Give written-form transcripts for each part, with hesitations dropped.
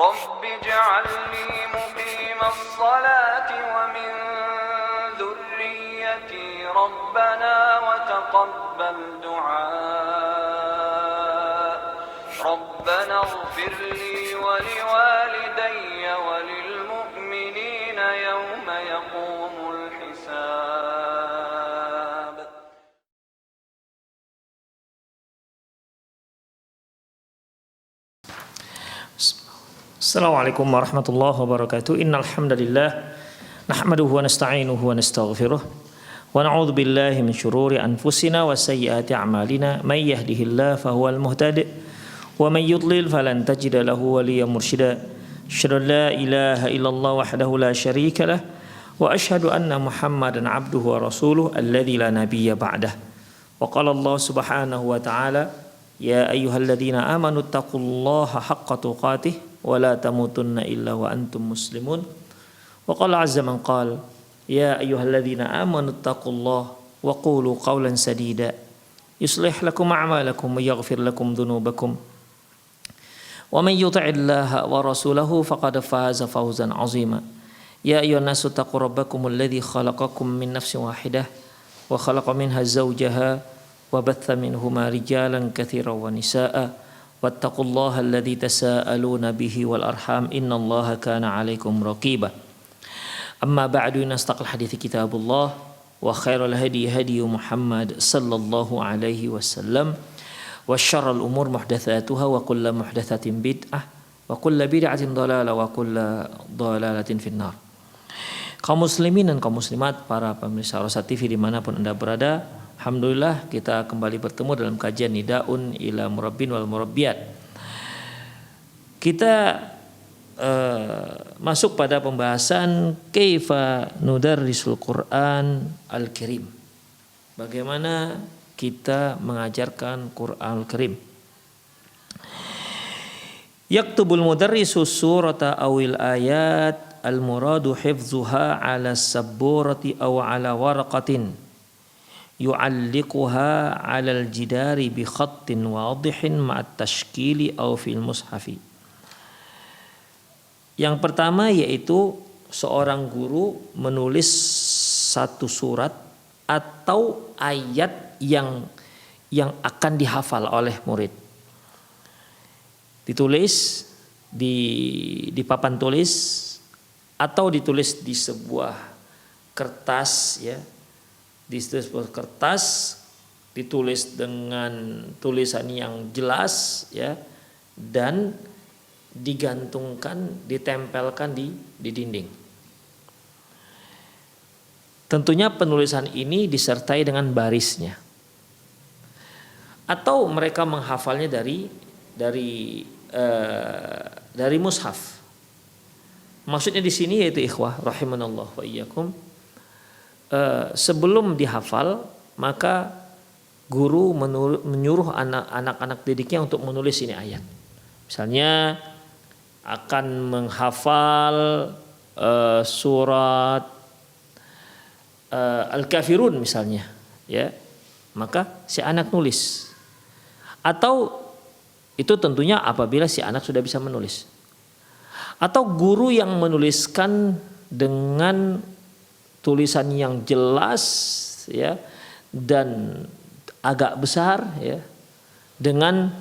رب اجعلني مقيم الصلاة ومن ذريتي ربنا وتقبل دعاء ربنا اغفر لي ولوالدي وللمؤمنين يوم يقوم الحساب. Assalamualaikum warahmatullahi wabarakatuh. Innal hamdalillah nahmaduhu wa nasta'inuhu wa nastaghfiruh wa na'udzu billahi min syururi anfusina wa sayyiati a'malina may yahdihillahu fahuwal muhtadi wa may yudlil falan tajida lahu waliyyan mursyida. Asyhadu an la ilaha illallah wahdahu la syarika lah wa asyhadu anna Muhammadan 'abduhu wa rasuluhu alladzi la nabiyya ba'dah. Wa qala Allah subhanahu wa ta'ala ya ayyuhalladzina amanu taqullaha haqqa tuqatih wa la tamutunna illa wa antum muslimun. Wa qala azza man qala ya ayyuhalladzina amanu taqullaha wa qulu qawlan sadida yuslih lakum a'malakum wa yaghfir lakum dhunubakum wa man yuti'illaha wa rasulahu faqad faza fawzan 'azima. Ya ayyuhan nasu taqu rabbakumul ladzi khalaqakum min nafsin wahidah wa khalaqa minha zawjaha wa batha minhuma rijalan katsiran wa nisaa'a wattaqullaha alladzi tasaaluna bihi wal arham innallaha kana 'alaikum raqiba. Amma ba'du, nastaqil hadithi kitabullah wa khairul hadi hadi Muhammad sallallahu alaihi wasallam wa syarrul umur muhdatsatuha wa kullu muhdatsatin bid'ah wa kullu bid'atin dhalalah wa kullu dhalalatin finnar. Kaum muslimin dan kaum muslimat, para pemirsa Rosa TV dimanapun Anda berada, alhamdulillah kita kembali bertemu dalam kajian Nidaun ila Murabbin wal Murabbiyat. Kita masuk pada pembahasan kaifa nudarrisul Quran al-Karim. Bagaimana kita mengajarkan Quran al-Karim. Yaktubul mudarrisu surata awil ayat al-muradu hifzuha ala sabburati aw ala waraqatin yu'alliquha 'alal jidari bi khattin wadihin ma'at tashkili aw fil mushafi. Yang pertama yaitu seorang guru menulis satu surat atau ayat yang akan dihafal oleh murid. Ditulis di papan tulis atau ditulis di sebuah kertas ya. Di sebuah kertas ditulis dengan tulisan yang jelas ya, dan digantungkan, ditempelkan di dinding. Tentunya penulisan ini disertai dengan barisnya. Atau mereka menghafalnya dari mushaf. Maksudnya di sini yaitu ikhwah rahimanallah wa iyyakum, sebelum dihafal maka guru menyuruh anak-anak didiknya untuk menulis ini ayat. Misalnya akan menghafal surat Al-Kafirun misalnya, ya, maka si anak nulis. Atau itu tentunya apabila si anak sudah bisa menulis. Atau guru yang menuliskan dengan tulisan yang jelas ya dan agak besar ya, dengan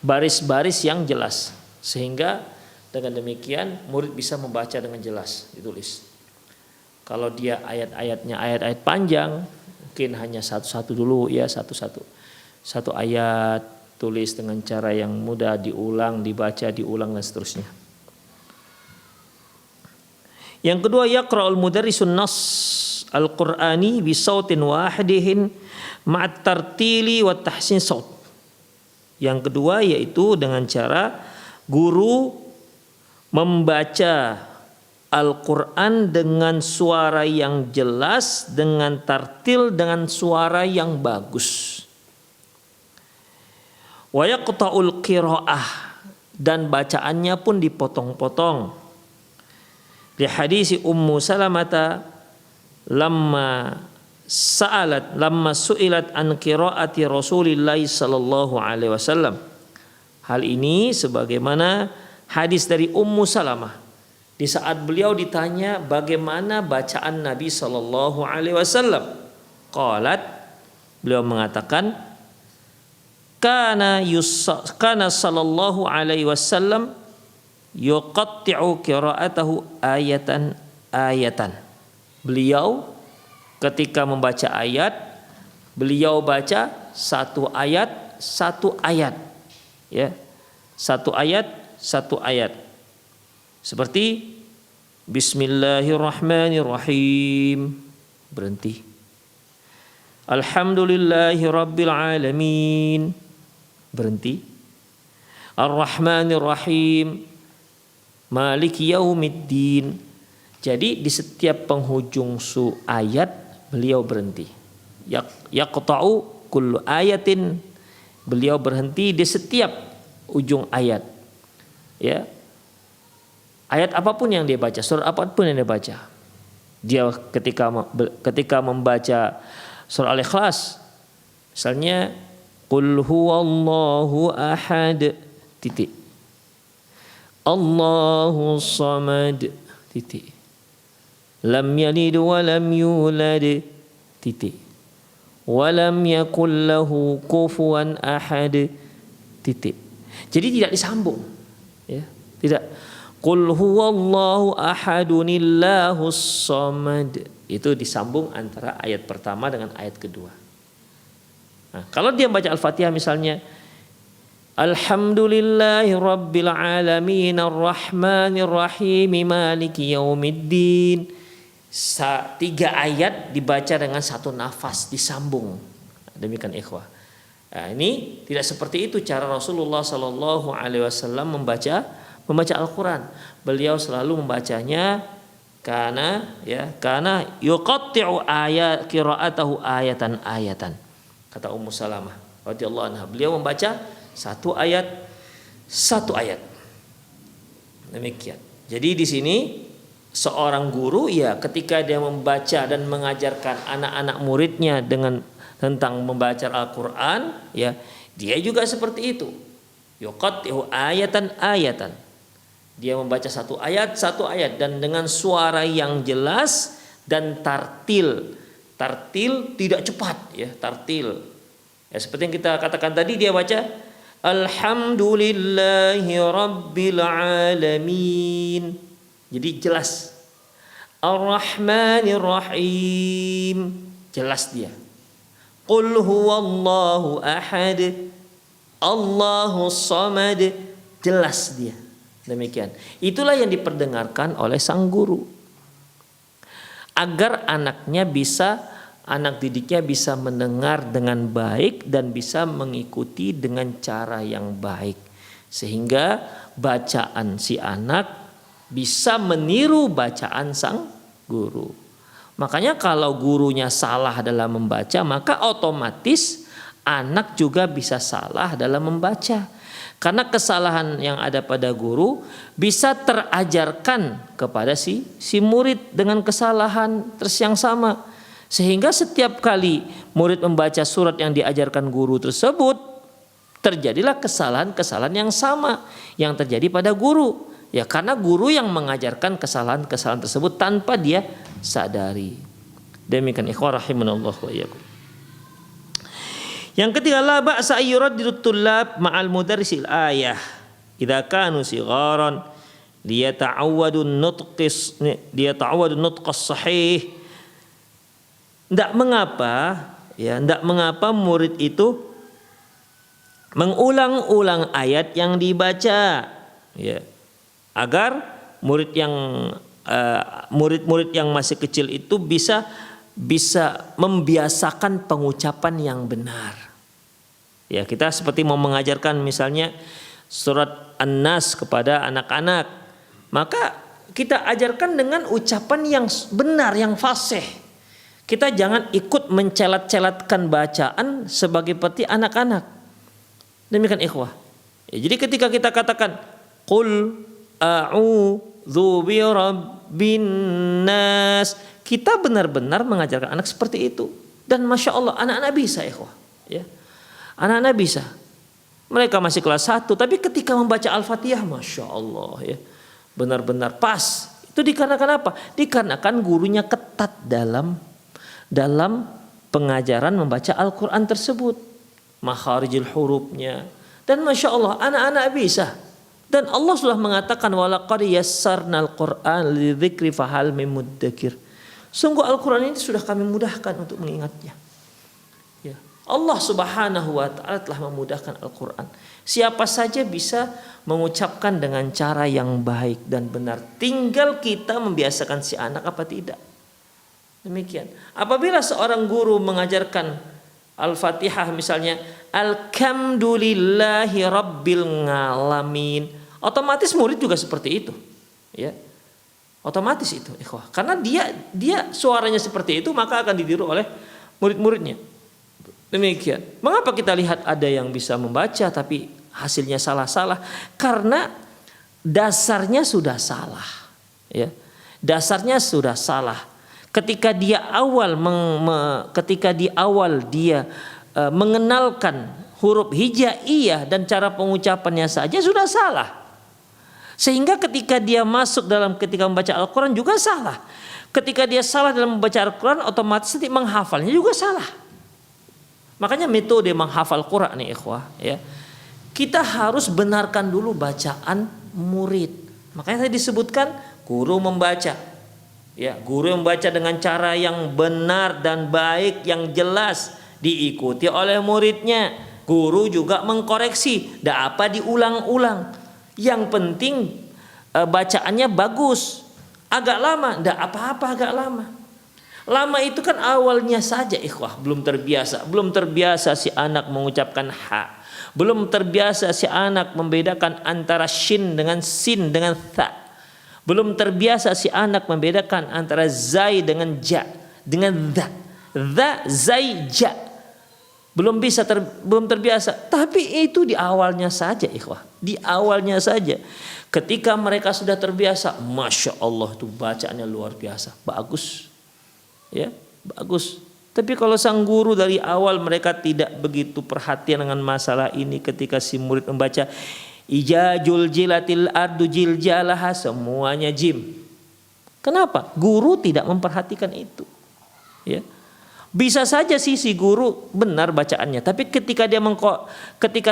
baris-baris yang jelas, sehingga dengan demikian murid bisa membaca dengan jelas ditulis. Kalau dia ayat-ayatnya ayat-ayat panjang, mungkin hanya satu-satu dulu ya, satu-satu. Satu ayat tulis dengan cara yang mudah, diulang, dibaca, diulang dan seterusnya. Yang kedua, yaqra'ul mudarrisun nas al-Qur'ani bi sautin wahidihin ma'at tartili wa tahsin saut. Yang kedua yaitu dengan cara guru membaca Al-Quran dengan suara yang jelas, dengan tartil, dengan suara yang bagus. Wa yaqta'ul qira'ah, dan bacaannya pun dipotong-potong. Di hadis Ummu Salamata lamma su'ilat an qira'ati Rasulillah sallallahu alaihi wasallam. Hal ini sebagaimana hadis dari Ummu Salamah di saat beliau ditanya bagaimana bacaan Nabi sallallahu alaihi wasallam. Qalat, beliau mengatakan, kana sallallahu alaihi wasallam yuqatti'u qira'atahu ayatan. Beliau ketika membaca ayat, beliau baca satu ayat, ya, satu ayat. Seperti Bismillahirrahmanirrahim, berhenti. Alhamdulillahi rabbil alamin, berhenti. Ar-Rahmanir-Rahim, Maliki yaumiddin. Jadi di setiap penghujung ayat beliau berhenti. Yaqta'u kullu ayatin, beliau berhenti di setiap ujung ayat. Ya. Ayat apapun yang dia baca, surat apapun yang dia baca. Dia ketika membaca surah Al-Ikhlas, misalnya Qul huwallahu ahad, titik. Allahu samad, titik. Lam yalid wa lam yulad, titik. Wa lam yakul lahu kufuwan ahad, titik. Jadi tidak disambung, ya, tidak. Qul huwallahu ahadunillahus samad, itu disambung antara ayat pertama dengan ayat kedua. Nah, kalau dia baca Al-Fatihah misalnya Alhamdulillahi rabbil alamin arrahmanir rahim maliki yaumiddin, 3 ayat dibaca dengan satu nafas, disambung. Demikian ikhwah. Nah, ini tidak seperti itu cara Rasulullah sallallahu alaihi wasallam membaca Al-Quran. Beliau selalu membacanya karena yuqatti'u qira'atahu ayatan. Kata Ummu Salamah radhiyallahu anha, beliau membaca satu ayat. Demikian. Jadi di sini seorang guru, ya, ketika dia membaca dan mengajarkan anak-anak muridnya tentang membaca Al-Quran, ya, dia juga seperti itu. Yuqatti'u ayatan. Dia membaca satu ayat dan dengan suara yang jelas dan tartil tidak cepat, ya, tartil. Ya, seperti yang kita katakan tadi, dia baca Alhamdulillahi rabbil alamin. Jadi jelas. Ar-Rahmanir-Rahim, jelas dia. Qul huwallahu ahad, Allahus samad, jelas dia. Demikian. Itulah yang diperdengarkan oleh sang guru. Agar anak didiknya bisa mendengar dengan baik dan bisa mengikuti dengan cara yang baik. Sehingga bacaan si anak bisa meniru bacaan sang guru. Makanya kalau gurunya salah dalam membaca, maka otomatis anak juga bisa salah dalam membaca. Karena kesalahan yang ada pada guru bisa terajarkan kepada si murid dengan kesalahan yang sama. Sehingga setiap kali murid membaca surat yang diajarkan guru tersebut, terjadilah kesalahan-kesalahan yang sama yang terjadi pada guru. Ya, karena guru yang mengajarkan kesalahan-kesalahan tersebut tanpa dia sadari. Demikian ikhwah rahimanallah wa iyyakum. Yang ketiga, la ba'sa ayyuraddidu tullab ma'al mudarrisil ayah idza kanu sigharan liyata'awwadu nutqas sahih. Tidak mengapa murid itu mengulang-ulang ayat yang dibaca, ya, agar murid-murid yang masih kecil itu bisa membiasakan pengucapan yang benar. Ya, kita seperti mau mengajarkan misalnya surat An-Nas kepada anak-anak, maka kita ajarkan dengan ucapan yang benar, yang fasih. Kita jangan ikut mencelat-celatkan bacaan seperti anak-anak. Demikian ikhwah. Ya, jadi ketika kita katakan Qul a'udzu birabbin nas, kita benar-benar mengajarkan anak seperti itu. Dan masya Allah, anak-anak bisa ikhwah. Ya. Anak-anak bisa. Mereka masih kelas 1, tapi ketika membaca Al-Fatihah, Masya Allah ya, benar-benar pas. Itu dikarenakan apa? Dikarenakan gurunya ketat dalam pengajaran membaca Al-Quran tersebut. Makharijul hurufnya. Dan Masya Allah, anak-anak bisa. Dan Allah sudah mengatakan, walaqad yassarnal Qur'an lidzikri fahal min muddakir. Sungguh Al-Quran ini sudah kami mudahkan untuk mengingatnya. Ya. Allah Subhanahu wa ta'ala telah memudahkan Al-Quran. Siapa saja bisa mengucapkan dengan cara yang baik dan benar. Tinggal kita membiasakan si anak apa tidak. Demikian. Apabila seorang guru mengajarkan Al-Fatihah misalnya, Alhamdulillahi Rabbil Ngalamin, otomatis murid juga seperti itu. Ya. Otomatis itu, ikhwah. Karena dia suaranya seperti itu, maka akan ditiru oleh murid-muridnya. Demikian. Mengapa kita lihat ada yang bisa membaca tapi hasilnya salah-salah? Karena dasarnya sudah salah. Ya. Dasarnya sudah salah. Ketika dia mengenalkan huruf hijaiyah dan cara pengucapannya saja sudah salah. Sehingga ketika dia masuk ketika membaca Al-Quran juga salah. Ketika dia salah dalam membaca Al-Quran, otomatis nanti menghafalnya juga salah. Makanya metode menghafal Quran nih ikhwah ya. Kita harus benarkan dulu bacaan murid. Makanya tadi disebutkan guru membaca. Ya, guru yang membaca dengan cara yang benar dan baik yang jelas diikuti oleh muridnya. Guru juga mengkoreksi, tidak apa diulang-ulang. Yang penting bacaannya bagus. Agak lama, tidak apa-apa agak lama. Lama itu kan awalnya saja ikhwah, belum terbiasa. Belum terbiasa si anak mengucapkan ha. Belum terbiasa si anak membedakan antara shin dengan sin dengan tha. Belum terbiasa si anak membedakan antara zai dengan ja dengan dha. Dha, zai, ja. Belum terbiasa. Tapi itu di awalnya saja ikhwah. Di awalnya saja. Ketika mereka sudah terbiasa, Masya Allah tuh bacaannya luar biasa. Bagus. Ya, bagus. Tapi kalau sang guru dari awal mereka tidak begitu perhatian dengan masalah ini, ketika si murid membaca ijajul jilatil ardu jiljalaha, semuanya jim. Kenapa? Guru tidak memperhatikan itu. Ya. Bisa saja si guru benar bacaannya, tapi ketika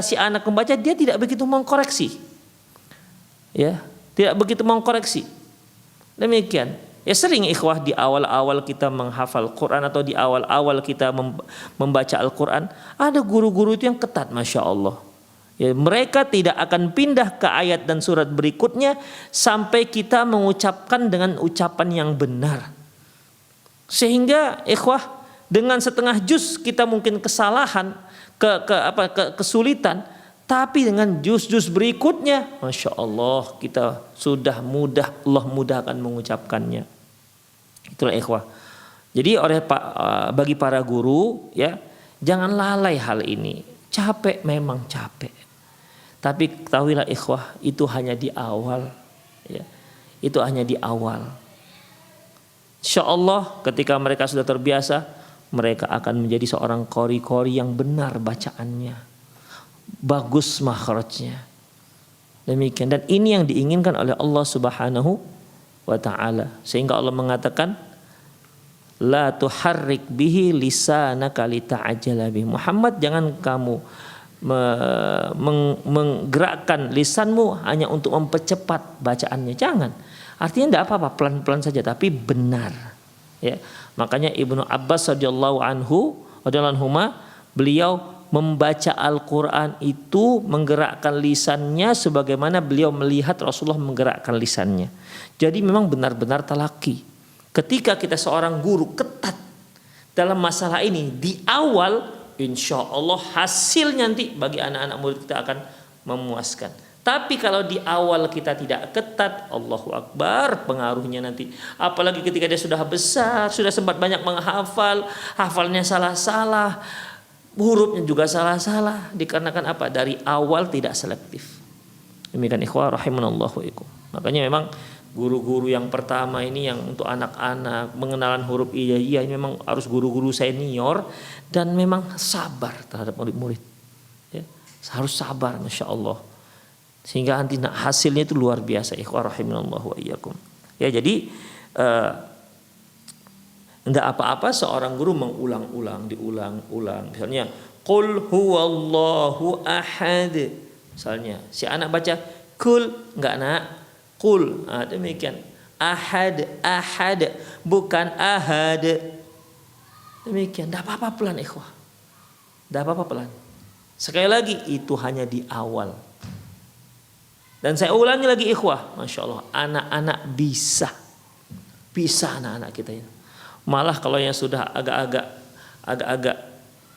si anak membaca dia tidak begitu mengkoreksi. Ya, tidak begitu mengkoreksi. Demikian. Ya sering ikhwah di awal-awal kita menghafal Quran atau di awal-awal kita membaca Al-Quran, ada guru-guru itu yang ketat, Masya Allah. Ya, mereka tidak akan pindah ke ayat dan surat berikutnya sampai kita mengucapkan dengan ucapan yang benar. Sehingga ikhwah dengan setengah juz kita mungkin kesalahan, kesulitan, tapi dengan juz-juz berikutnya, Masya Allah kita sudah mudah, Allah mudahkan mengucapkannya. Itulah ikhwah. Jadi bagi para guru ya, jangan lalai hal ini. Capek memang capek. Tapi ketahuilah ikhwah, itu hanya di awal ya. Itu hanya di awal. Insya Allah ketika mereka sudah terbiasa, mereka akan menjadi seorang qori yang benar bacaannya. Bagus makhrajnya. Demikian, dan ini yang diinginkan oleh Allah Subhanahu wa ta'ala. Sehingga Allah mengatakan la tuharrik bihi lisanaka lita'ajjala bihi. Muhammad, jangan kamu menggerakkan lisanmu hanya untuk mempercepat bacaannya. Jangan. Artinya tidak apa-apa, pelan-pelan saja tapi benar. Ya. Makanya Ibnu Abbas radhiyallahu anhu beliau membaca Al-Quran itu menggerakkan lisannya sebagaimana beliau melihat Rasulullah menggerakkan lisannya. Jadi memang benar-benar talaki. Ketika kita seorang guru ketat dalam masalah ini di awal, insya Allah hasil nanti bagi anak-anak murid kita akan memuaskan. Tapi kalau di awal kita tidak ketat, Allahu Akbar, pengaruhnya nanti. Apalagi ketika dia sudah besar, sudah sempat banyak menghafal, hafalnya salah-salah, hurufnya juga salah-salah. Dikarenakan apa? Dari awal tidak selektif. Demikian ikhwah rahimanallahu wa ikum. Makanya memang guru-guru yang pertama ini yang untuk anak-anak mengenalan huruf hijaiyah ini memang harus guru-guru senior dan memang sabar terhadap murid-murid. Ya. Harus sabar, masya Allah. Sehingga nanti hasilnya itu luar biasa. Ikhwah rahimanallahu wa iyyakum. Ya, jadi tidak apa-apa seorang guru mengulang-ulang, diulang-ulang. Misalnya, Qul huwallahu ahad. Misalnya, si anak baca kul, enggak nak, Qul. Demikian. Ahad, bukan ahad. Demikian. Tidak apa-apa pelan, ikhwah. Tidak apa-apa pelan. Sekali lagi, itu hanya di awal. Dan saya ulangi lagi, ikhwah. Masya Allah, anak-anak bisa anak-anak kita ini. Malah kalau yang sudah agak-agak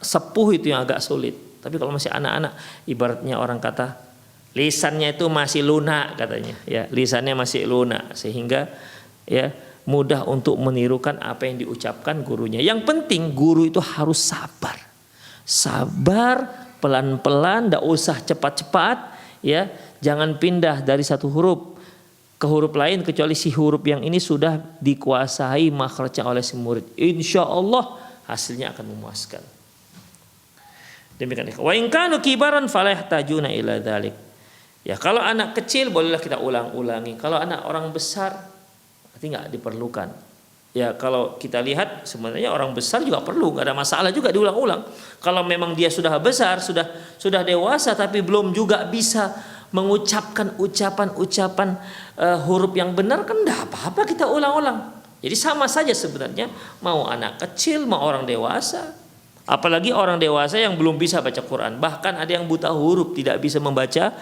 sepuh itu yang agak sulit. Tapi kalau masih anak-anak, ibaratnya orang kata lisannya itu masih lunak katanya, ya, lisannya masih lunak sehingga ya mudah untuk menirukan apa yang diucapkan gurunya. Yang penting guru itu harus sabar. Sabar, pelan-pelan, tidak usah cepat-cepat, ya. Jangan pindah dari satu huruf ke huruf lain kecuali si huruf yang ini sudah dikuasai makhrajnya oleh si murid. Insya Allah hasilnya akan memuaskan. Demikian. Wa in kanu kibaran fala yahtajuna ila dzalik. Ya, kalau anak kecil bolehlah kita ulang-ulangi. Kalau anak orang besar berarti nggak diperlukan. Ya, kalau kita lihat sebenarnya orang besar juga perlu, nggak ada masalah juga diulang-ulang. Kalau memang dia sudah besar, sudah dewasa tapi belum juga bisa mengucapkan ucapan huruf yang benar, kan enggak apa-apa kita ulang-ulang. Jadi sama saja sebenarnya, mau anak kecil mau orang dewasa. Apalagi orang dewasa yang belum bisa baca Quran, bahkan ada yang buta huruf, tidak bisa membaca,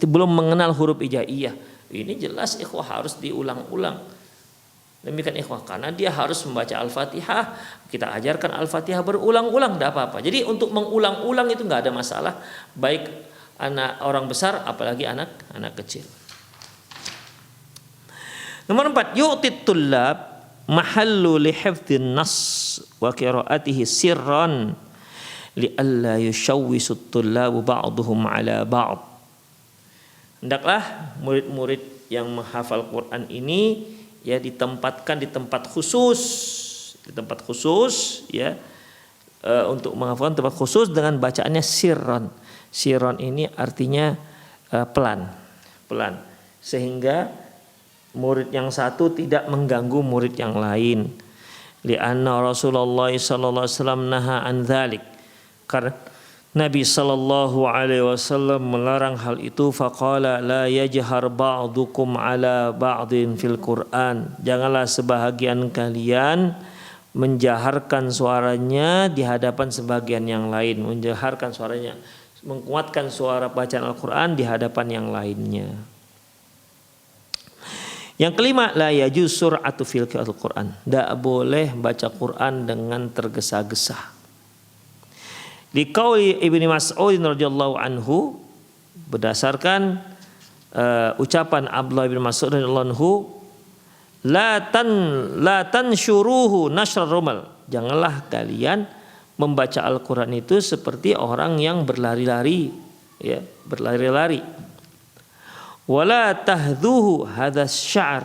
belum mengenal huruf hijaiyah. Ini jelas ikhwah harus diulang-ulang. Demikian ikhwah, karena dia harus membaca Al-Fatihah, kita ajarkan Al-Fatihah berulang-ulang, tidak apa-apa. Jadi untuk mengulang-ulang itu nggak ada masalah, baik anak orang besar apalagi anak kecil. Nomor 4, yu'tit tullab mahallu li hifdhin nas wa qiraatihi sirran li alla yushawwisu tullabu ba'dhum ala ba'd. Hendaklah murid-murid yang menghafal Quran ini ya ditempatkan di tempat khusus, ya, untuk menghafalkan tempat khusus dengan bacaannya sirran. Sirran ini artinya pelan, sehingga murid yang satu tidak mengganggu murid yang lain. Lianna Rasulullah sallallahu alaihi wasallam naha an dzalik. Karena Nabi sallallahu alaihi wasallam melarang hal itu. Faqala la yajhar ba'dukum ala ba'din fil Qur'an. Janganlah sebahagian kalian menjaharkan suaranya di hadapan sebagian yang lain, menjaharkan suaranya, menguatkan suara bacaan Al-Qur'an di hadapan yang lainnya. Yang kelima, la yajuz sur'atu fil qiraatil Qur'an. Tidak boleh baca Quran dengan tergesa-gesa. Di qauli Ibnu Mas'ud radhiyallahu anhu, berdasarkan ucapan Abdullah bin Mas'ud radhiyallahu anhu, la tansyuruhu nashr rumal. Janganlah kalian membaca Al-Qur'an itu seperti orang yang berlari-lari, ya, berlari-lari. Wala tahdhuhu hadzas sya'r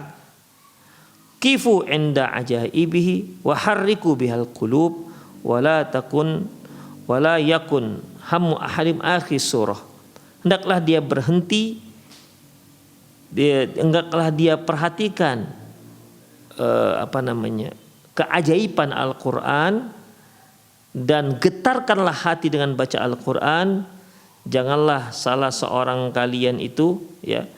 kifu inda ajaibihi wa harriku bihal qulub wala yakun hammu ahadim akhir surah. Hendaklah dia berhenti, hendaklah dia perhatikan keajaiban Al-Qur'an dan getarkanlah hati dengan baca Al-Qur'an. Janganlah salah seorang kalian itu, ya,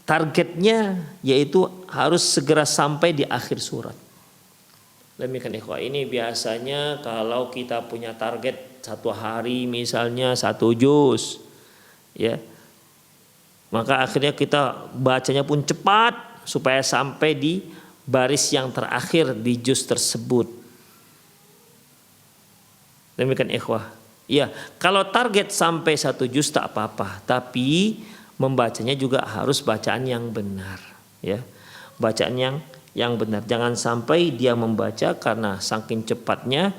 targetnya yaitu harus segera sampai di akhir surat. Demikian ikhwah, ini biasanya kalau kita punya target satu hari misalnya 1 juz, ya, maka akhirnya kita bacanya pun cepat supaya sampai di baris yang terakhir di juz tersebut. Demikian ikhwah. Ya, kalau target sampai 1 juz tak apa-apa, tapi membacanya juga harus bacaan yang benar, ya. Bacaan yang benar. Jangan sampai dia membaca karena saking cepatnya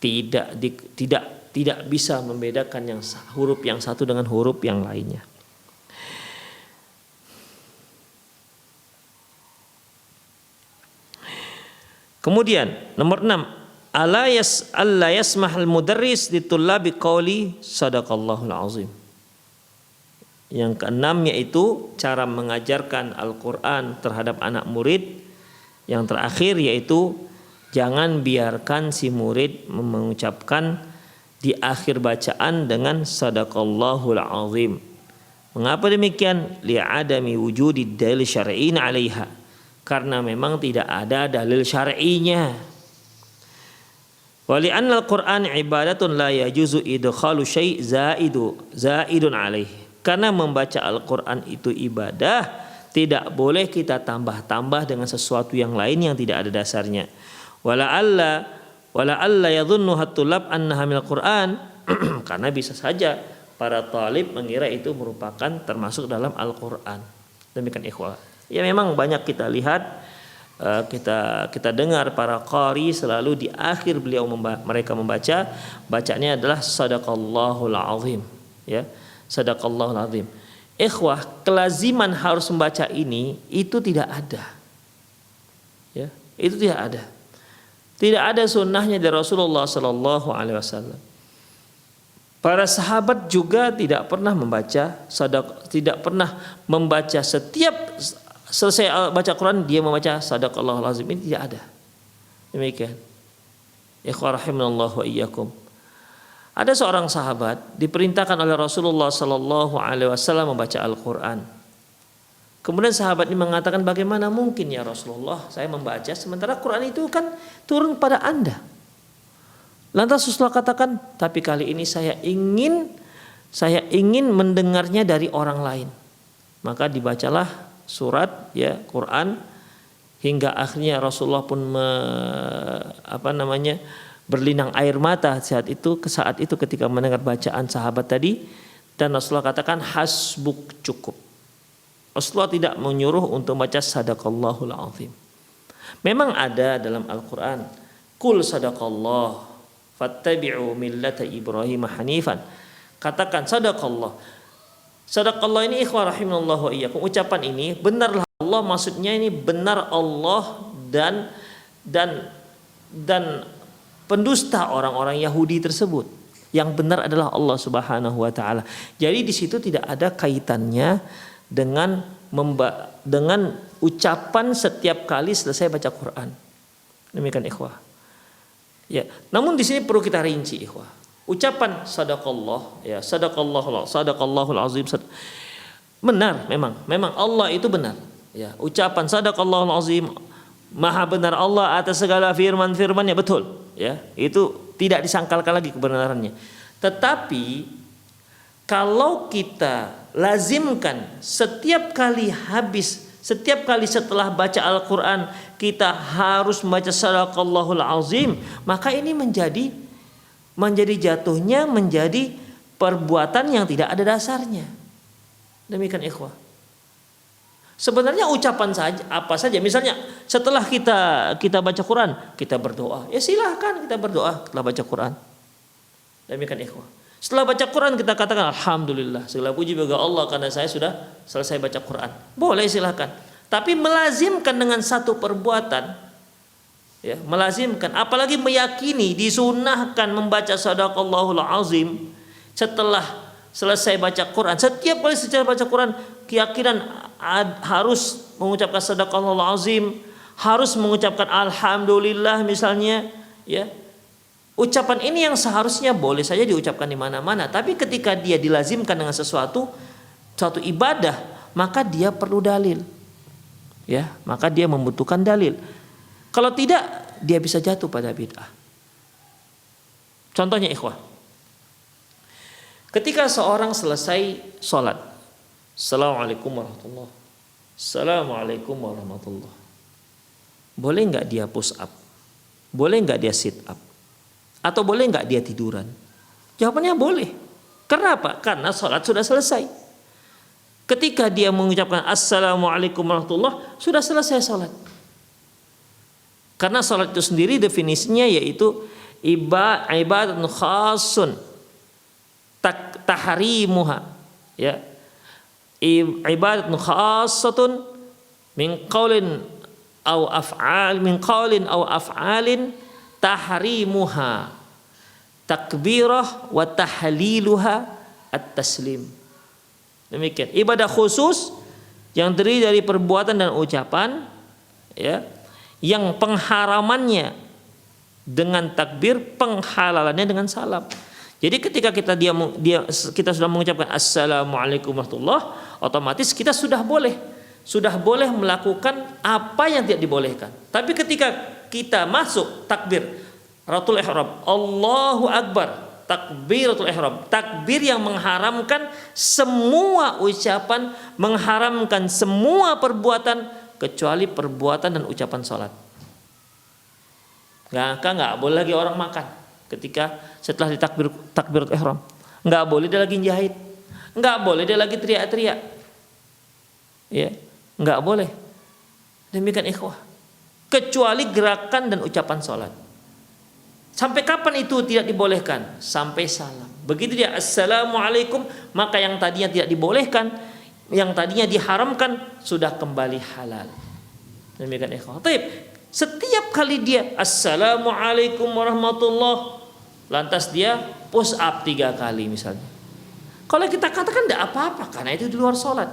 tidak bisa membedakan huruf yang satu dengan huruf yang lainnya. Kemudian nomor 6, alla yasmah al-mudarris litullabi qawli sadaqallahul azim. Yang keenam yaitu cara mengajarkan Al-Quran terhadap anak murid. Yang terakhir yaitu jangan biarkan si murid mengucapkan di akhir bacaan dengan sadaqallahul azim. Mengapa demikian? Li'adami wujudi dalil syar'iin 'alaiha. Karena memang tidak ada dalil syar'inya. Wa li'anna al-Qur'an ibadatun la yajuzu idkhalu syai' zaidun 'alaihi. Karena membaca Al-Quran itu ibadah, tidak boleh kita tambah-tambah dengan sesuatu yang lain yang tidak ada dasarnya. Wala alla yadhunnu at-tulab annaha minal Qur'an. Karena bisa saja para talib mengira itu merupakan termasuk dalam Al-Quran. Demikian ikhwah. Ya memang banyak kita lihat, kita dengar para qari selalu di akhir mereka membaca, bacaannya adalah sadaqallahul azim, ya. Sadaqallahul azim. Ikhwah, kelaziman harus membaca ini itu tidak ada. Ya, itu tidak ada. Tidak ada sunnahnya dari Rasulullah sallallahu alaihi wasallam. Para sahabat juga tidak pernah membaca tidak pernah membaca setiap selesai baca Quran dia membaca sadaqallahul azim. Ini tidak ada. Demikian. Ikhwah rahimanallahu wa iyyakum. Ada seorang sahabat diperintahkan oleh Rasulullah sallallahu alaihi wasallam membaca Al-Qur'an. Kemudian sahabat ini mengatakan, bagaimana mungkin ya Rasulullah saya membaca sementara Quran itu kan turun pada Anda. Lantas Rasulullah katakan, tapi kali ini saya ingin mendengarnya dari orang lain. Maka dibacalah surat ya Quran hingga akhirnya Rasulullah pun berlinang air mata saat itu ketika mendengar bacaan sahabat tadi, dan Rasulullah katakan hasbuk, cukup. Rasulullah tidak menyuruh untuk baca sadaqallahul azim. Memang ada dalam Al-Quran, kul sadaqallah fattabi'u millata Ibrahim hanifan. Katakan sadaqallah. Sadaqallah ini ikhwah rahimanallahu wa iyyakum. Ucapan ini benarlah Allah, maksudnya ini benar Allah dan pendusta orang-orang Yahudi tersebut. Yang benar adalah Allah Subhanahu wa taala. Jadi di situ tidak ada kaitannya dengan ucapan setiap kali selesai baca Quran. Demikian ikhwah. Ya, namun di sini perlu kita rinci ikhwah. Ucapan sadaqallah ya, sadaqallahul azim. Benar memang Allah itu benar. Ya, ucapan sadaqallahul azim, maha benar Allah atas segala firman-firman-Nya, betul. Ya, itu tidak disangkalkan lagi kebenarannya. Tetapi kalau kita lazimkan setiap kali setelah baca Al-Quran kita harus membaca sadaqallahul azim, maka ini menjadi jatuhnya menjadi perbuatan yang tidak ada dasarnya. Demikian ikhwah. Sebenarnya ucapan saja, apa saja. Misalnya setelah kita baca Quran, kita berdoa. Ya silahkan kita berdoa setelah baca Quran. Demikian ikhwah. Setelah baca Quran kita katakan alhamdulillah, segala puji bagi Allah karena saya sudah selesai baca Quran. Boleh silahkan. Tapi melazimkan dengan satu perbuatan, ya, melazimkan, apalagi meyakini disunahkan membaca sadaqallahul azim setelah selesai baca Quran. Setiap kali setelah baca Quran, keyakinan harus mengucapkan sadaqallahul azim, harus mengucapkan alhamdulillah misalnya, ya. Ucapan ini yang seharusnya boleh saja diucapkan di mana-mana, tapi ketika dia dilazimkan dengan suatu ibadah, maka dia perlu dalil. Ya, maka dia membutuhkan dalil. Kalau tidak, dia bisa jatuh pada bid'ah. Contohnya ikhwah. Ketika seorang selesai sholat, Assalamualaikum warahmatullahi wabarakatuh. Assalamualaikum warahmatullahi wabarakatuh. Boleh nggak dia push up? Boleh nggak dia sit up? Atau boleh nggak dia tiduran? Jawabannya boleh. Kenapa? Karena sholat sudah selesai. Ketika dia mengucapkan Assalamualaikum warahmatullahi wabarakatuh, sudah selesai sholat. Karena sholat itu sendiri definisinya yaitu ibadatun khasun tahrimuha, ya, ibadatun khasatun min qaulin aw af'alin tahrimuha takbirah wa tahliluha at-taslim. Demikian. Ibadah khusus yang terdiri dari perbuatan dan ucapan, ya, yang pengharamannya dengan takbir, penghalalannya dengan salam. Jadi ketika kita sudah mengucapkan assalamualaikum warahmatullah, otomatis kita sudah boleh melakukan apa yang tidak dibolehkan. Tapi ketika kita masuk takbiratul ihram, Allahu akbar, takbiratul ihram, takbir yang mengharamkan semua ucapan, mengharamkan semua perbuatan kecuali perbuatan dan ucapan salat. Nggak boleh lagi orang makan ketika setelah takbiratul ihram. Nggak boleh dia lagi jahit. Nggak boleh dia lagi teriak-teriak. Ya, nggak boleh. Demikian ikhwah. Kecuali gerakan dan ucapan salat. Sampai kapan itu tidak dibolehkan? Sampai salam. Begitu dia assalamualaikum, maka yang tadinya tidak dibolehkan, yang tadinya diharamkan sudah kembali halal. Demikian ikhwah. Taib. Setiap kali dia assalamualaikum warahmatullah, lantas dia push up 3 kali misalnya. Kalau kita katakan tidak apa-apa karena itu di luar sholat.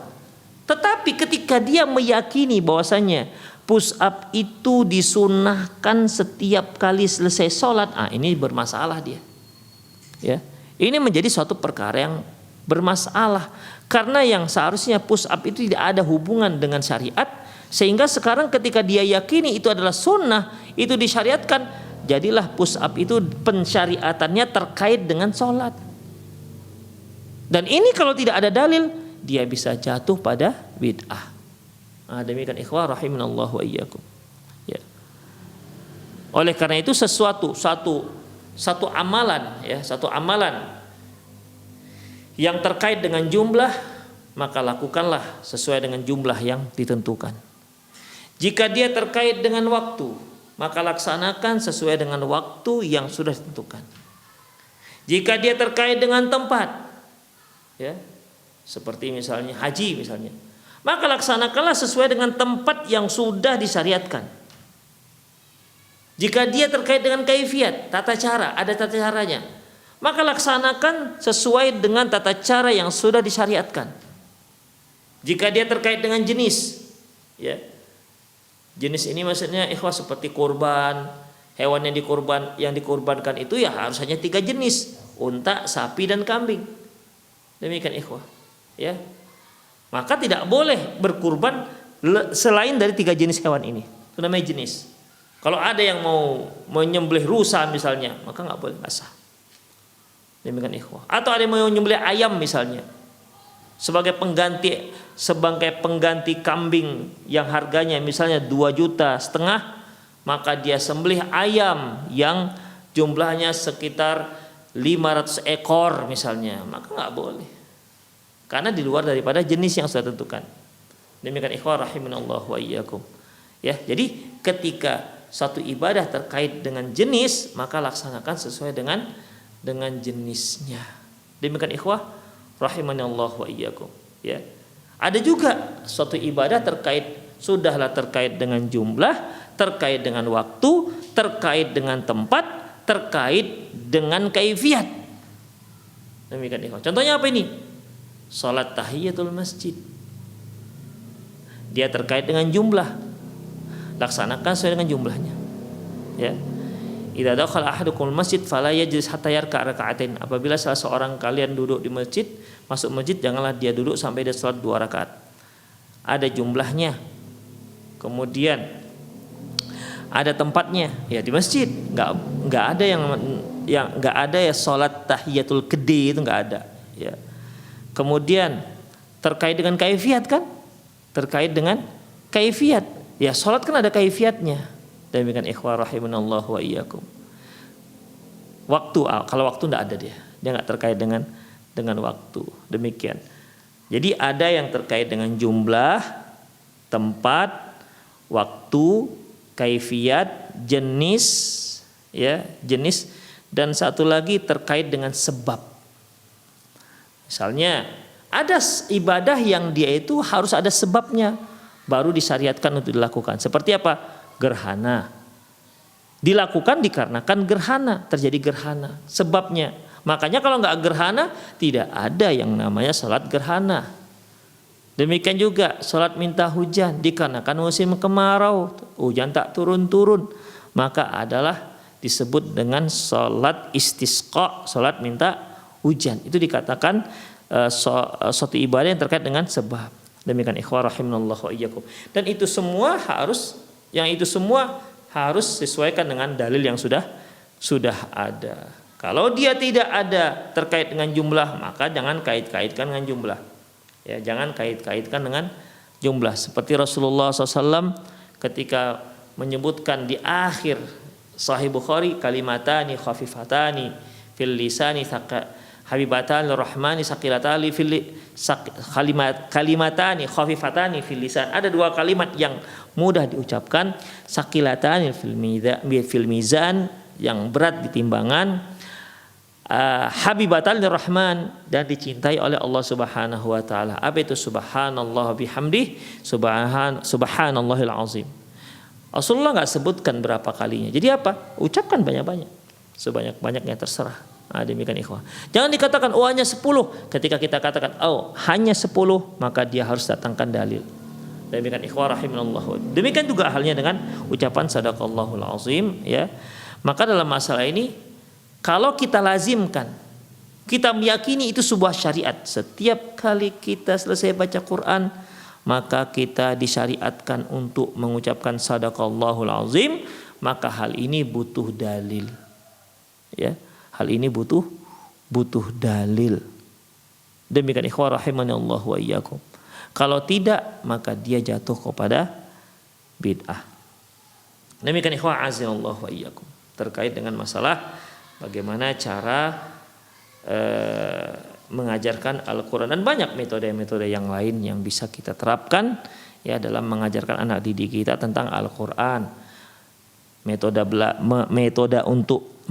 Tetapi ketika dia meyakini bahwasanya push up itu disunahkan setiap kali selesai sholat, ini bermasalah dia. Ya, ini menjadi suatu perkara yang bermasalah karena yang seharusnya push up itu tidak ada hubungan dengan syariat. Sehingga sekarang ketika dia yakini itu adalah sunnah, itu disyariatkan, jadilah push up itu pensyariatannya terkait dengan sholat. Dan ini kalau tidak ada dalil, dia bisa jatuh pada bid'ah. Demikian ikhwah rahimanallahu wa iyyakum. Ya. Oleh karena itu satu amalan, ya, satu amalan yang terkait dengan jumlah, maka lakukanlah sesuai dengan jumlah yang ditentukan. Jika dia terkait dengan waktu, maka laksanakan sesuai dengan waktu yang sudah ditentukan. Jika dia terkait dengan tempat, ya, seperti misalnya haji misalnya, maka laksanakanlah sesuai dengan tempat yang sudah disyariatkan. Jika dia terkait dengan kaifiat, tata cara, ada tata caranya, maka laksanakan sesuai dengan tata cara yang sudah disyariatkan. Jika dia terkait dengan jenis, ya, jenis ini maksudnya ikhwah seperti kurban, hewan yang dikurbankan itu ya harus hanya 3 jenis, unta, sapi dan kambing. Demikian ikhwah, ya. Maka tidak boleh berkurban selain dari 3 jenis hewan ini. Itu namanya jenis. Kalau ada yang mau menyembelih rusa misalnya, maka nggak boleh, nggak sah. Demikian ikhwah. Atau ada yang mau menyembelih ayam misalnya, sebagai pengganti kambing yang harganya misalnya 2,5 juta, maka dia sembelih ayam yang jumlahnya sekitar 500 ekor misalnya, maka nggak boleh karena di luar daripada jenis yang sudah tentukan. Demikian ikhwah rahimanallahu wa iyyakum. Ya, jadi ketika satu ibadah terkait dengan jenis, maka laksanakan sesuai dengan jenisnya. Demikian ikhwah rahimanallahu wa iyyakum. Ya. Ada juga suatu ibadah sudahlah terkait dengan jumlah, terkait dengan waktu, terkait dengan tempat, terkait dengan kaifiat. Demikian ikhwah. Contohnya apa ini? Salat tahiyatul masjid. Dia terkait dengan jumlah. Laksanakan sesuai dengan jumlahnya. Ya. Idza dakhala ahadukumul masjid fala yajlis hatta yarka' raka'atain. Apabila salah seorang kalian duduk di masjid, masuk masjid, janganlah dia duduk sampai dia salat 2 rakaat. Ada jumlahnya. Kemudian ada tempatnya, ya di masjid. Enggak ada yang enggak ada ya salat tahiyatul gede, itu enggak ada, ya. Kemudian terkait dengan kaifiat kan? Terkait dengan kaifiat. Ya salat kan ada kaifiatnya. Demikian ikhwah rahimanallahu wa iyyakum. Waktu, kalau waktu enggak ada dia enggak terkait dengan waktu. Demikian. Jadi ada yang terkait dengan jumlah, tempat, waktu, kaifiat, jenis, ya, jenis, dan satu lagi terkait dengan sebab. Misalnya ada ibadah yang dia itu harus ada sebabnya baru disyariatkan untuk dilakukan. Seperti apa? Gerhana. Dilakukan dikarenakan gerhana, terjadi gerhana. Sebabnya, makanya kalau nggak gerhana tidak ada yang namanya sholat gerhana. Demikian juga sholat minta hujan dikarenakan musim kemarau, hujan tak turun-turun, maka adalah disebut dengan sholat istisqa, sholat minta hujan. Itu dikatakan suatu ibadah yang terkait dengan sebab. Demikian ikhwah rahimanallahu wa iyyakum. Dan itu semua harus disesuaikan dengan dalil yang sudah ada. Kalau dia tidak ada terkait dengan jumlah, maka jangan kait-kaitkan dengan jumlah. Ya, jangan kait-kaitkan dengan jumlah. Seperti Rasulullah SAW ketika menyebutkan di akhir Sahih Bukhari, kalimatani khafifatani fil lisani habibatan rahmani saqilatani kalimatani khafifatani fil lisan. Ada dua kalimat yang mudah diucapkan, saqilatani fil mizan, yang berat di timbangan, habibatan rahman, dan dicintai oleh Allah Subhanahu wa taala. Apa itu subhanallah bihamdi, subhanallahil azim. Rasulullah enggak sebutkan berapa kalinya. Jadi apa? Ucapkan banyak-banyak. Sebanyak-banyaknya terserah. Nah, demikian ikhwah. Jangan dikatakan hanya 10. Ketika kita katakan hanya 10, maka dia harus datangkan dalil. Demikian ikhwah rahimanallahu. Demikian juga halnya dengan ucapan sadaqallahul azim, ya. Maka dalam masalah ini kalau kita lazimkan, kita meyakini itu sebuah syariat. Setiap kali kita selesai baca Quran, maka kita disyariatkan untuk mengucapkan sadaqallahul azim, maka hal ini butuh dalil. Ya, hal ini butuh dalil. Demikian ikhwah rahimanallahu wa iyyakum. Kalau tidak, maka dia jatuh kepada bid'ah. Demikian ikhwah azanallahu wa iyyakum. Terkait dengan masalah bagaimana cara mengajarkan Al-Quran, dan banyak metode-metode yang lain yang bisa kita terapkan ya dalam mengajarkan anak didik kita tentang Al-Quran. Metode untuk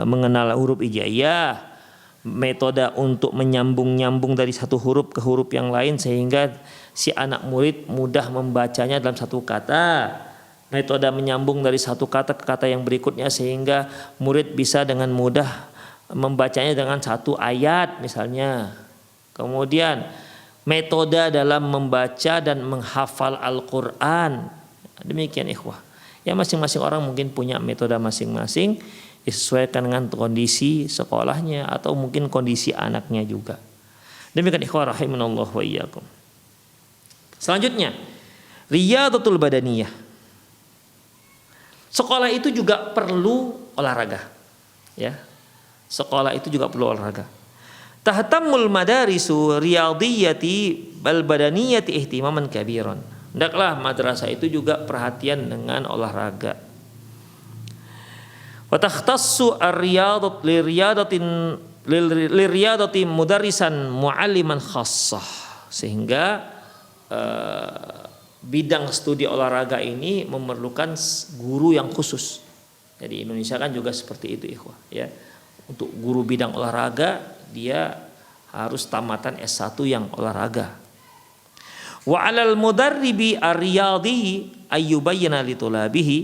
mengenal huruf hijaiyah, metode untuk menyambung dari satu huruf ke huruf yang lain sehingga si anak murid mudah membacanya dalam satu kata. Metode menyambung dari satu kata ke kata yang berikutnya sehingga murid bisa dengan mudah membacanya dengan satu ayat misalnya. Kemudian metode dalam membaca dan menghafal Al-Quran. Demikian ikhwah. Ya, masing-masing orang mungkin punya metode masing-masing, disesuaikan dengan kondisi sekolahnya atau mungkin kondisi anaknya juga. Demikian ikhwah rahimanallahu wa iyyakum. Selanjutnya, riyadatul badaniyah. Sekolah itu juga perlu olahraga. Ya. Sekolah itu juga perlu olahraga. Tahtamul madarisu riyadiyati bal badaniyati ihtimaman kabiran. Hendaklah madrasah itu juga perhatian dengan olahraga. Wa takhtassu ar-riyadat liriyadati mudarrisan mualliman khassah, sehingga bidang studi olahraga ini memerlukan guru yang khusus. Jadi Indonesia kan juga seperti itu ikhwah, ya. Untuk guru bidang olahraga dia harus tamatan S1 yang olahraga. Wa 'alal mudarribi ar-riyadi ayyubayyana li tulabihi,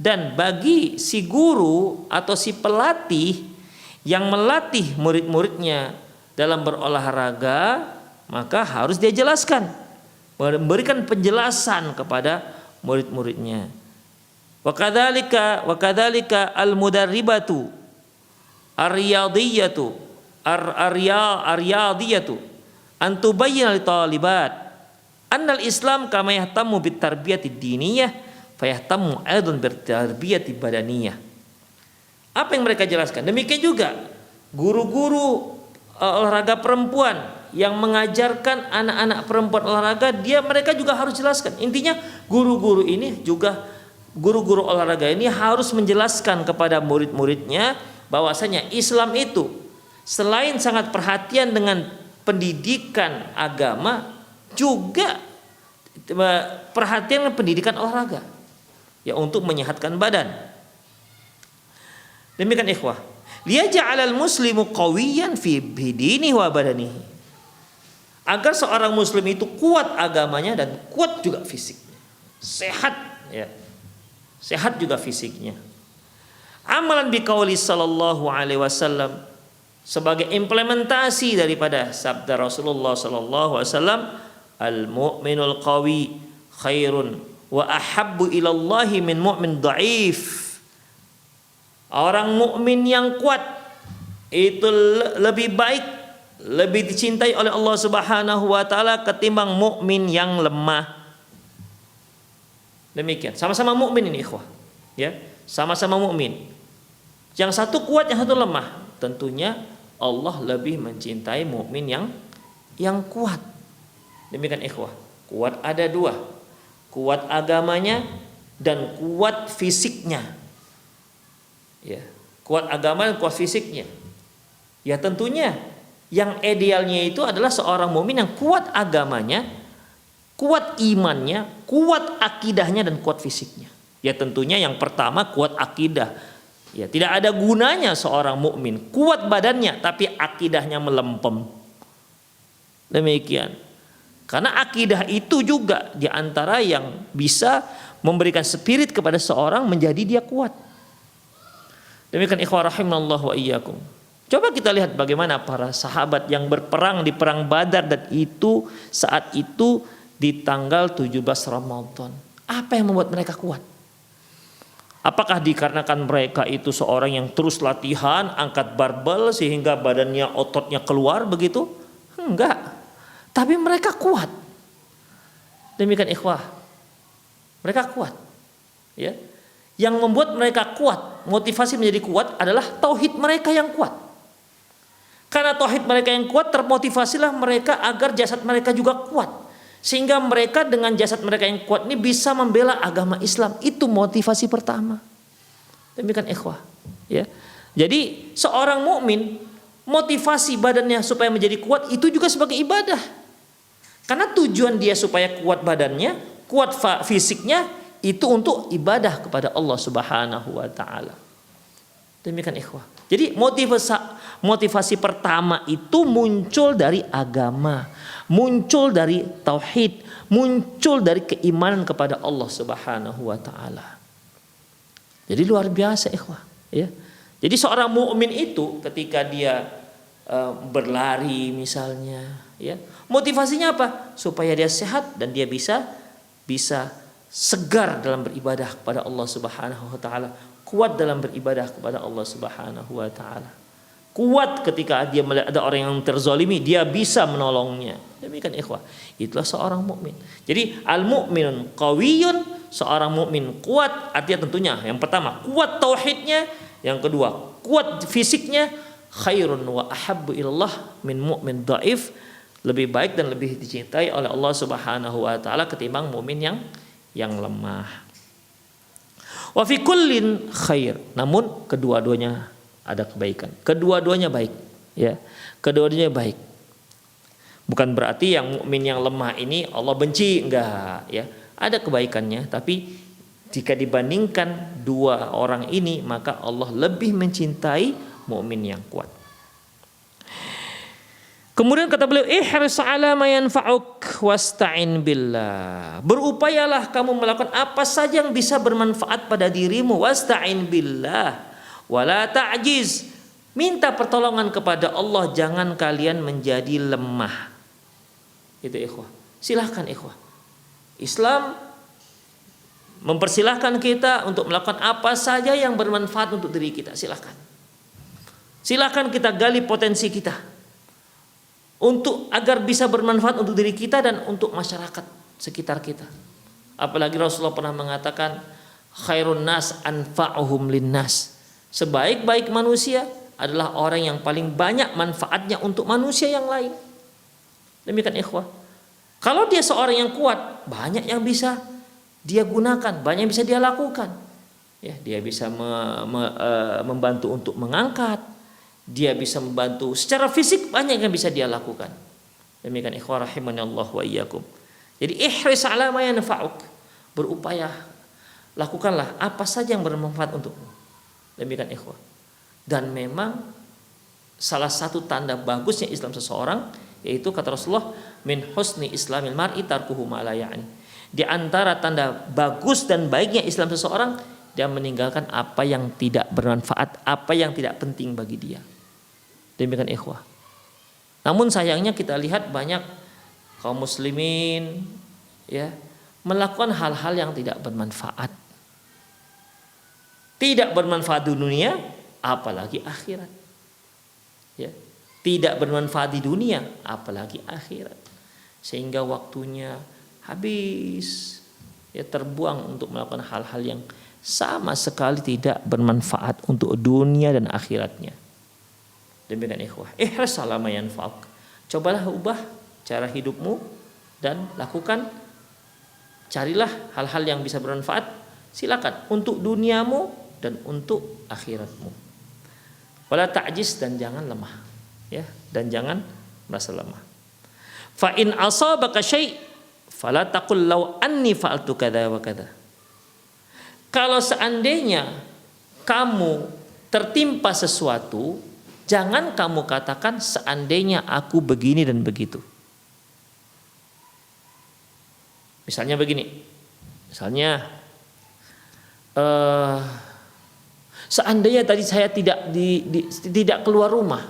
dan bagi si guru atau si pelatih yang melatih murid-muridnya dalam berolahraga, maka harus dia jelaskan, memberikan penjelasan kepada murid-muridnya. Wa kadzalika al-mudarribatu ar-riyadiyatu antubayyana li talibat annal Islam kama yahtamu bit tarbiyati diniyah fayahtamu aidan bit tarbiyati badaniyah. Apa yang mereka jelaskan? Demikian juga guru-guru olahraga perempuan yang mengajarkan anak-anak perempuan olahraga, mereka juga harus jelaskan. Intinya guru-guru olahraga ini harus menjelaskan kepada murid-muridnya bahwasanya Islam itu selain sangat perhatian dengan pendidikan agama, juga perhatian dengan pendidikan olahraga, ya, untuk menyehatkan badan. Demikian ikhwah. Liyaj'alal muslimu qawiyan fi dinihi wa badanihi. Agar seorang muslim itu kuat agamanya dan kuat juga fisiknya. Sehat, ya. Sehat juga fisiknya. Amalan biqauli sallallahu alaihi wasallam, sebagai implementasi daripada sabda Rasulullah sallallahu alaihi wasallam, al-mu'minul qawi khairun wa ahabbu ilallahi min mu'min dhaif. Orang mukmin yang kuat itu lebih baik, lebih dicintai oleh Allah Subhanahu wa taala ketimbang mukmin yang lemah. Demikian, sama-sama mukmin ini ikhwah. Ya, sama-sama mukmin. Yang satu kuat, yang satu lemah. Tentunya Allah lebih mencintai mukmin yang kuat. Demikian ikhwah. Kuat ada dua. Kuat agamanya dan kuat fisiknya. Ya, kuat agama dan kuat fisiknya. Ya tentunya yang idealnya itu adalah seorang mukmin yang kuat agamanya, kuat imannya, kuat akidahnya dan kuat fisiknya. Ya tentunya yang pertama kuat akidah. Ya tidak ada gunanya seorang mukmin kuat badannya tapi akidahnya melempem. Demikian. Karena akidah itu juga diantara yang bisa memberikan spirit kepada seorang menjadi dia kuat. Demikian ikhwah rahimallahu wa iyyakum. Coba kita lihat bagaimana para sahabat yang berperang di perang Badar, dan itu saat itu di tanggal 17 Ramadan. Apa yang membuat mereka kuat? Apakah dikarenakan mereka itu seorang yang terus latihan angkat barbel sehingga badannya ototnya keluar begitu? Enggak. Tapi mereka kuat. Demikian ikhwah. Mereka kuat. Ya. Yang membuat mereka kuat, motivasi menjadi kuat adalah tauhid mereka yang kuat. Karena tauhid mereka yang kuat, termotivasilah mereka agar jasad mereka juga kuat. Sehingga mereka dengan jasad mereka yang kuat ini bisa membela agama Islam. Itu motivasi pertama. Demikian ikhwah. Ya. Jadi seorang mukmin motivasi badannya supaya menjadi kuat itu juga sebagai ibadah. Karena tujuan dia supaya kuat badannya, kuat fisiknya, itu untuk ibadah kepada Allah Subhanahu wa taala. Demikian ikhwah. Jadi motivasi pertama itu muncul dari agama, muncul dari tauhid, muncul dari keimanan kepada Allah Subhanahu wa taala. Jadi luar biasa ikhwah, ya. Jadi seorang mukmin itu ketika dia berlari misalnya, ya. Motivasinya apa? Supaya dia sehat dan dia bisa segar dalam beribadah kepada Allah Subhanahu wa taala, kuat dalam beribadah kepada Allah Subhanahu wa taala. Kuat ketika dia melihat ada orang yang terzalimi, dia bisa menolongnya. Demikian ikhwah. Itulah seorang mukmin. Jadi al-mu'minun qawiyun, seorang mukmin kuat artinya tentunya yang pertama kuat tauhidnya, yang kedua kuat fisiknya, khairun wa ahabbu ilallah min mu'min dhaif, lebih baik dan lebih dicintai oleh Allah Subhanahu wa taala ketimbang mukmin yang lemah. Wa fi kullin khair. Namun kedua-duanya ada kebaikan. Kedua-duanya baik, ya. Kedua-duanya baik. Bukan berarti yang mukmin yang lemah ini Allah benci, enggak, ya. Ada kebaikannya, tapi jika dibandingkan dua orang ini maka Allah lebih mencintai mukmin yang kuat. Kemudian kata beliau, ihris ala ma yanfa'uk wasta'in billah. Berupayalah kamu melakukan apa saja yang bisa bermanfaat pada dirimu, wasta'in billah. Wala ta'jiz. Minta pertolongan kepada Allah, jangan kalian menjadi lemah. Itu ikhwah. Silahkan ikhwah. Islam mempersilahkan kita untuk melakukan apa saja yang bermanfaat untuk diri kita. Silahkan. Silahkan kita gali potensi kita. Untuk agar bisa bermanfaat untuk diri kita dan untuk masyarakat sekitar kita. Apalagi Rasulullah pernah mengatakan khairun nas anfa'uhum linnas. Sebaik-baik manusia adalah orang yang paling banyak manfaatnya untuk manusia yang lain. Demikian ikhwah. Kalau dia seorang yang kuat, banyak yang bisa dia gunakan, banyak yang bisa dia lakukan. Ya, dia bisa membantu untuk mengangkat. Dia bisa membantu secara fisik, banyak yang bisa dia lakukan. Demikian ikhwah rahimanallah wa iyyakum. Jadi ihris ala ma yanfa'uk. Berupaya, lakukanlah apa saja yang bermanfaat untukmu. Demikian ikhwah. Dan memang salah satu tanda bagusnya Islam seseorang yaitu kata Rasulullah min husni islamil mar'i tarkuhu ma la ya'ni. Di antara tanda bagus dan baiknya Islam seseorang, dia meninggalkan apa yang tidak bermanfaat, apa yang tidak penting bagi dia. Demikian ikhwah. Namun sayangnya kita lihat banyak kaum muslimin ya melakukan hal-hal yang tidak bermanfaat. Tidak bermanfaat di dunia, apalagi akhirat. Ya, tidak bermanfaat di dunia, apalagi akhirat. Sehingga waktunya habis, ya terbuang untuk melakukan hal-hal yang sama sekali tidak bermanfaat untuk dunia dan akhiratnya. Demikian ikhwah. Ihras ala ma yanfa'uk. Cobalah ubah cara hidupmu dan lakukan, carilah hal-hal yang bisa bermanfaat. Silakan untuk duniamu dan untuk akhiratmu. Wala ta'jiz, dan jangan lemah, ya, dan jangan merasa lemah. Fa in asabaka syai' fala taqul law anni fa'altu kadza wa kadza. Kalau seandainya kamu tertimpa sesuatu, jangan kamu katakan seandainya aku begini dan begitu. Misalnya begini, misalnya seandainya tadi saya tidak keluar rumah,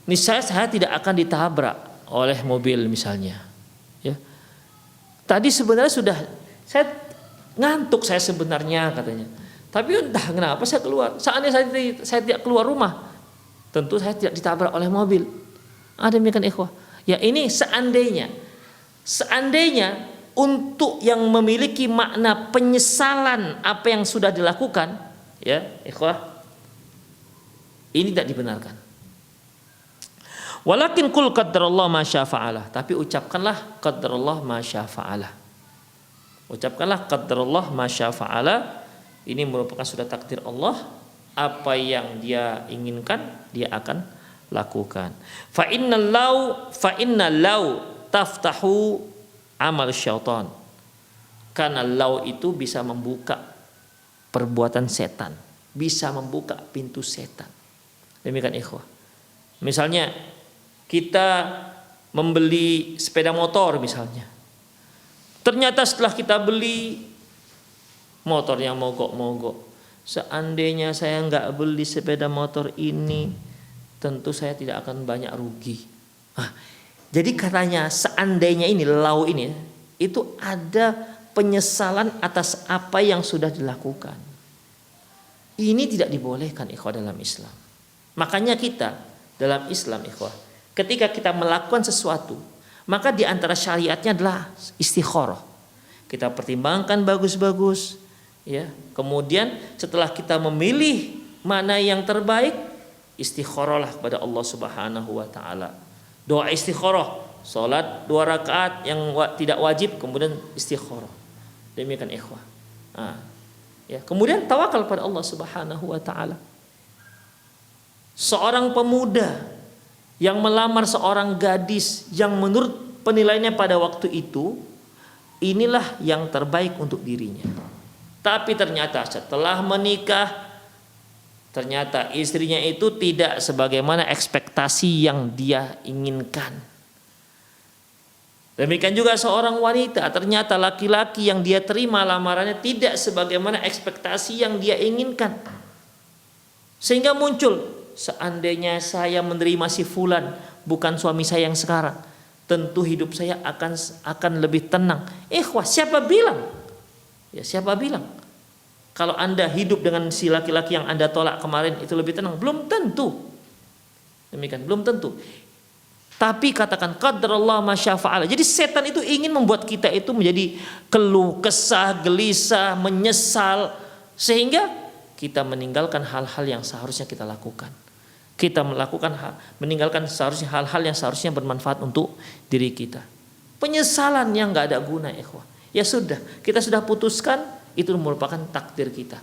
niscaya saya tidak akan ditabrak oleh mobil misalnya. Ya, tadi sebenarnya sudah saya ngantuk saya sebenarnya katanya, tapi entah kenapa saya keluar. Seandainya saya tidak keluar rumah, tentu saya tidak ditabrak oleh mobil. Demikian ikhwah. Ya ini seandainya untuk yang memiliki makna penyesalan apa yang sudah dilakukan, ya ikhwah, ini tidak dibenarkan. Walakin qul qaddarallahu ma syaa fa'alah, tapi ucapkanlah qaddarallahu ma syaa fa'alah. Ucapkanlah qaddarallahu ma syaa fa'alah, ini merupakan sudah takdir Allah, apa yang dia inginkan dia akan lakukan. Fa inna law taftahu amal syaitan. Karena law itu bisa membuka perbuatan setan, bisa membuka pintu setan. Demikian ikhwah. Misalnya kita membeli sepeda motor misalnya. Ternyata setelah kita beli motornya mogok-mogok. Seandainya saya nggak beli sepeda motor ini, tentu saya tidak akan banyak rugi. Jadi katanya seandainya ini law ini itu ada penyesalan atas apa yang sudah dilakukan. Ini tidak dibolehkan ikhwah dalam Islam. Makanya kita dalam Islam ikhwah, ketika kita melakukan sesuatu, maka di antara syariatnya adalah istikharah. Kita pertimbangkan bagus-bagus, ya. Kemudian setelah kita memilih mana yang terbaik, istikharahlah kepada Allah Subhanahu wa taala. Doa istikharah, salat 2 rakaat yang tidak wajib, kemudian istikharah. Demikian ikhwah. Ya, kemudian tawakal pada Allah Subhanahu wa taala. Seorang pemuda yang melamar seorang gadis yang menurut penilaiannya pada waktu itu inilah yang terbaik untuk dirinya. Tapi ternyata setelah menikah, ternyata istrinya itu tidak sebagaimana ekspektasi yang dia inginkan. Demikian juga seorang wanita, ternyata laki-laki yang dia terima lamarannya tidak sebagaimana ekspektasi yang dia inginkan. Sehingga muncul, seandainya saya menerima si fulan, bukan suami saya yang sekarang, tentu hidup saya akan lebih tenang. Ikhwah, siapa bilang? Ya siapa bilang? Kalau Anda hidup dengan si laki-laki yang Anda tolak kemarin itu lebih tenang? Belum tentu. Demikian, belum tentu. Tapi katakan qadarullah ma syaa fa'ala. Jadi setan itu ingin membuat kita itu menjadi keluh kesah, gelisah, menyesal, sehingga kita meninggalkan hal-hal yang seharusnya kita lakukan. Kita meninggalkan seharusnya hal-hal yang seharusnya bermanfaat untuk diri kita. Penyesalan yang enggak ada guna, ikhwah. Ya sudah, kita sudah putuskan, itu merupakan takdir kita.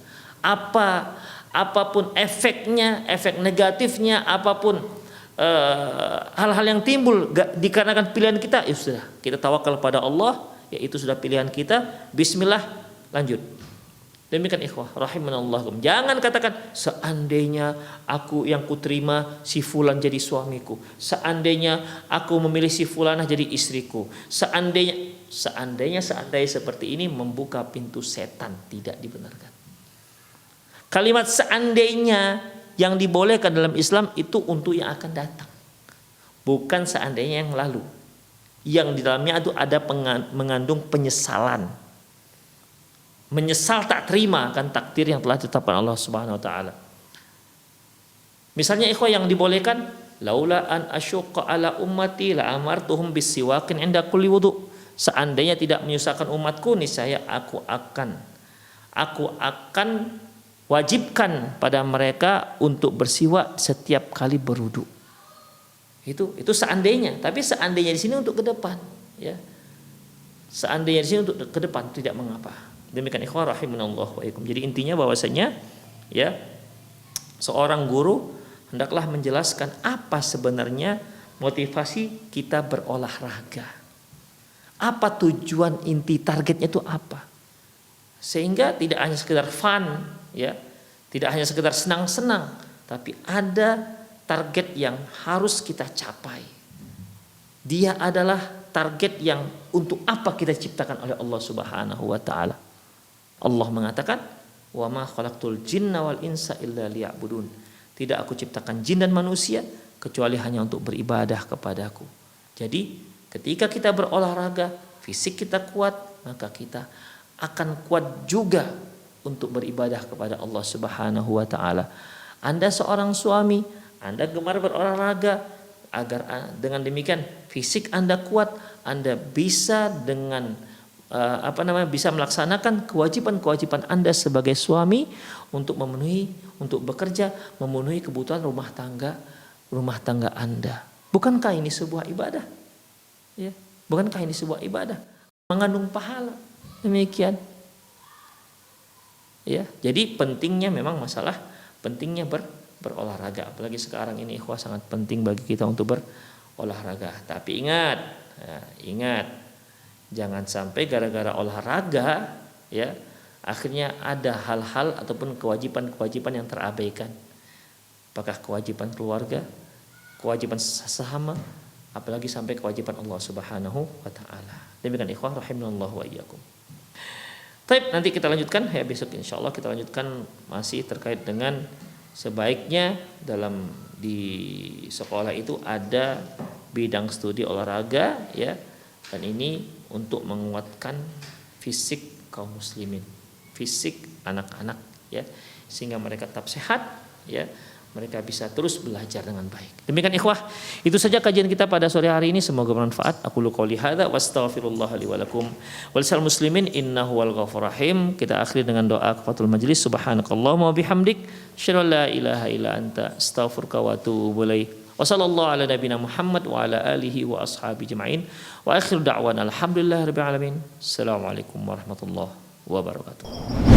Apapun efeknya, efek negatifnya, apapun hal-hal yang timbul dikarenakan pilihan kita, ya sudah, kita tawakal pada Allah, ya itu sudah pilihan kita. Bismillah, lanjut. Demikian ikhwah rahimanallahu. Jangan katakan seandainya aku yang kuterima si fulan jadi suamiku, seandainya aku memilih si fulanah jadi istriku, seandainya seperti ini membuka pintu setan, tidak dibenarkan. Kalimat seandainya yang dibolehkan dalam Islam itu untuk yang akan datang, bukan seandainya yang lalu, yang di dalamnya itu ada mengandung penyesalan. Menyesal tak terima akan takdir yang telah ditetapkan Allah Subhanahu wa taala. Misalnya ikhwah yang dibolehkan, laula an asyqa ala ummati la amartuhum bisiwakin inda kulli wudu. Seandainya tidak menyusahkan umatku, niscaya aku akan wajibkan pada mereka untuk bersiwak setiap kali berwudu. Itu seandainya, tapi seandainya di sini untuk ke depan, ya. Seandainya di sini untuk ke depan tidak mengapa. Demikian ikhwah rahimanallahu wa iyyakum. Jadi intinya bahwasanya ya seorang guru hendaklah menjelaskan apa sebenarnya motivasi kita berolahraga. Apa tujuan inti targetnya itu apa? Sehingga tidak hanya sekedar fun, ya. Tidak hanya sekedar senang-senang, tapi ada target yang harus kita capai. Dia adalah target yang untuk apa kita diciptakan oleh Allah Subhanahu wa taala. Allah mengatakan, "Wa ma khalaqtul jinna wal insa illa liya'budun." Tidak aku ciptakan jin dan manusia kecuali hanya untuk beribadah kepadaku. Jadi, ketika kita berolahraga, fisik kita kuat, maka kita akan kuat juga untuk beribadah kepada Allah Subhanahu wa taala. Anda seorang suami, Anda gemar berolahraga agar dengan demikian fisik Anda kuat, Anda bisa bisa melaksanakan kewajiban-kewajiban Anda sebagai suami untuk bekerja, memenuhi kebutuhan rumah tangga Anda. Bukankah ini sebuah ibadah? Ya, bukankah ini sebuah ibadah? Mengandung pahala. Demikian. Ya, jadi pentingnya berolahraga. Apalagi sekarang ini ikhwah sangat penting bagi kita untuk berolahraga. Tapi ingat jangan sampai gara-gara olahraga ya akhirnya ada hal-hal ataupun kewajiban-kewajiban yang terabaikan. Apakah kewajiban keluarga, kewajiban sesama, apalagi sampai kewajiban Allah Subhanahu wa taala. Demikian ikhwah rahimanallahu wa iyyakum. Baik, nanti kita lanjutkan ya besok insyaallah kita lanjutkan masih terkait dengan sebaiknya di sekolah itu ada bidang studi olahraga ya. Dan ini untuk menguatkan fisik kaum muslimin, fisik anak-anak ya, sehingga mereka tetap sehat ya, mereka bisa terus belajar dengan baik. Demikian ikhwah, itu saja kajian kita pada sore hari ini, semoga bermanfaat. Aku qouli hadza wa astaghfirullah li wa lakum wa lisal muslimin innahu wal ghafurur rahim. Kita akhiri dengan doa kafatul majlis. Subhanakallahumma wa bihamdik, asyhadu an la ilaha illa anta, astaghfiruka wa atubu ilaik. Wa sallallahu ala nabiyina Muhammad wa ala alihi wa ashabihi jamain. Wa akhiru da'wana alhamdulillahirabbil alamin. Assalamualaikum warahmatullahi wabarakatuh.